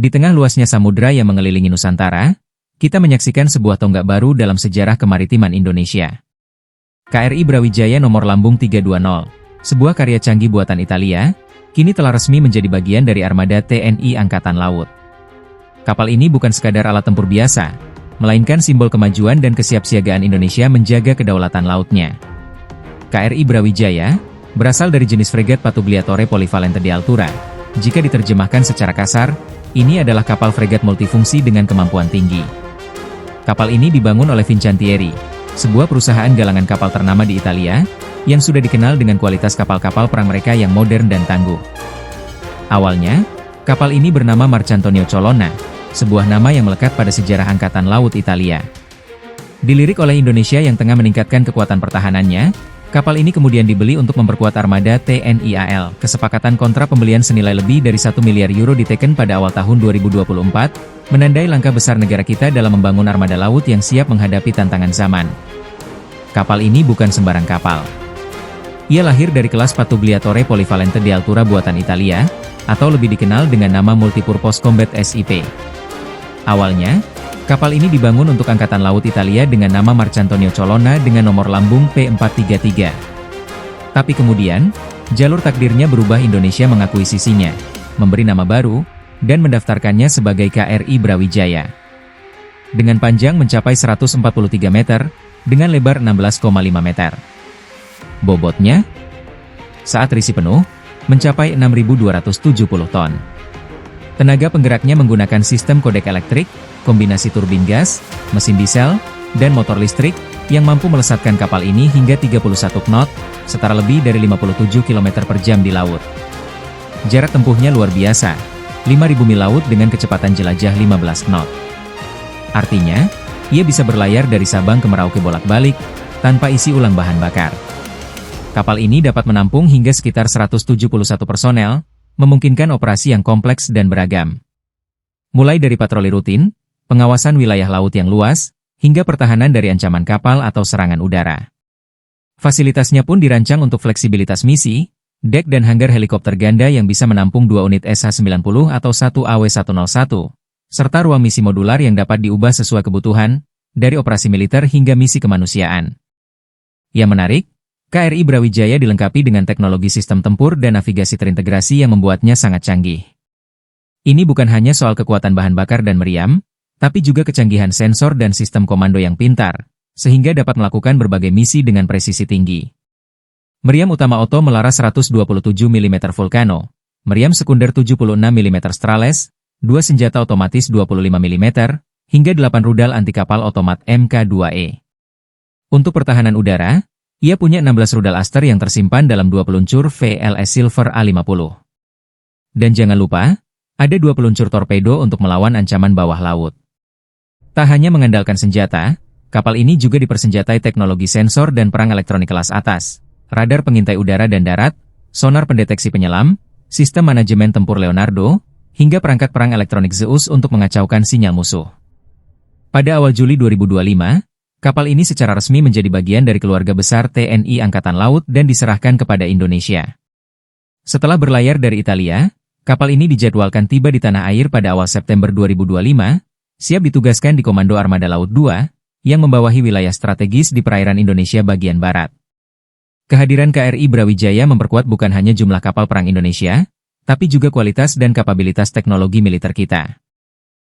Di tengah luasnya samudra yang mengelilingi Nusantara, kita menyaksikan sebuah tonggak baru dalam sejarah kemaritiman Indonesia. KRI Brawijaya nomor lambung 320, sebuah karya canggih buatan Italia, kini telah resmi menjadi bagian dari armada TNI Angkatan Laut. Kapal ini bukan sekadar alat tempur biasa, melainkan simbol kemajuan dan kesiapsiagaan Indonesia menjaga kedaulatan lautnya. KRI Brawijaya berasal dari jenis fregat Pattugliatore Polivalente di Altura. Jika diterjemahkan secara kasar, ini adalah kapal fregat multifungsi dengan kemampuan tinggi. Kapal ini dibangun oleh Fincantieri, sebuah perusahaan galangan kapal ternama di Italia, yang sudah dikenal dengan kualitas kapal-kapal perang mereka yang modern dan tangguh. Awalnya, kapal ini bernama Marcantonio Colonna, sebuah nama yang melekat pada sejarah Angkatan Laut Italia. Dilirik oleh Indonesia yang tengah meningkatkan kekuatan pertahanannya, kapal ini kemudian dibeli untuk memperkuat armada TNI AL. Kesepakatan kontrak pembelian senilai lebih dari 1 miliar euro diteken pada awal tahun 2024, menandai langkah besar negara kita dalam membangun armada laut yang siap menghadapi tantangan zaman. Kapal ini bukan sembarang kapal. Ia lahir dari kelas Pattugliatore Polivalente di Altura buatan Italia, atau lebih dikenal dengan nama Multipurpose Combat SIP. Awalnya, kapal ini dibangun untuk Angkatan Laut Italia dengan nama Marcantonio Colonna dengan nomor lambung P433. Tapi kemudian, jalur takdirnya berubah. Indonesia mengakuisisinya, memberi nama baru, dan mendaftarkannya sebagai KRI Brawijaya. Dengan panjang mencapai 143 meter, dengan lebar 16,5 meter. Bobotnya, saat terisi penuh, mencapai 6.270 ton. Tenaga penggeraknya menggunakan sistem kodek elektrik, kombinasi turbin gas, mesin diesel, dan motor listrik, yang mampu melesatkan kapal ini hingga 31 knot, setara lebih dari 57 km per jam di laut. Jarak tempuhnya luar biasa, 5.000 mil laut dengan kecepatan jelajah 15 knot. Artinya, ia bisa berlayar dari Sabang ke Merauke bolak-balik, tanpa isi ulang bahan bakar. Kapal ini dapat menampung hingga sekitar 171 personel, memungkinkan operasi yang kompleks dan beragam. Mulai dari patroli rutin, pengawasan wilayah laut yang luas, hingga pertahanan dari ancaman kapal atau serangan udara. Fasilitasnya pun dirancang untuk fleksibilitas misi, dek dan hanggar helikopter ganda yang bisa menampung 2 unit SH-90 atau 1 AW101, serta ruang misi modular yang dapat diubah sesuai kebutuhan, dari operasi militer hingga misi kemanusiaan. Yang menarik, KRI Brawijaya dilengkapi dengan teknologi sistem tempur dan navigasi terintegrasi yang membuatnya sangat canggih. Ini bukan hanya soal kekuatan bahan bakar dan meriam, tapi juga kecanggihan sensor dan sistem komando yang pintar, sehingga dapat melakukan berbagai misi dengan presisi tinggi. Meriam utama Otto melaras 127 mm Vulcano, meriam sekunder 76 mm Strales, 2 senjata otomatis 25 mm, hingga 8 rudal anti kapal otomat Mk2E. Untuk pertahanan udara, ia punya 16 rudal Aster yang tersimpan dalam 2 peluncur VLS Silver A50. Dan jangan lupa, ada 2 peluncur torpedo untuk melawan ancaman bawah laut. Tak hanya mengandalkan senjata, kapal ini juga dipersenjatai teknologi sensor dan perang elektronik kelas atas, radar pengintai udara dan darat, sonar pendeteksi penyelam, sistem manajemen tempur Leonardo, hingga perangkat perang elektronik Zeus untuk mengacaukan sinyal musuh. Pada awal Juli 2025, kapal ini secara resmi menjadi bagian dari keluarga besar TNI Angkatan Laut dan diserahkan kepada Indonesia. Setelah berlayar dari Italia, kapal ini dijadwalkan tiba di tanah air pada awal September 2025, siap ditugaskan di Komando Armada Laut 2, yang membawahi wilayah strategis di perairan Indonesia bagian barat. Kehadiran KRI Brawijaya memperkuat bukan hanya jumlah kapal perang Indonesia, tapi juga kualitas dan kapabilitas teknologi militer kita.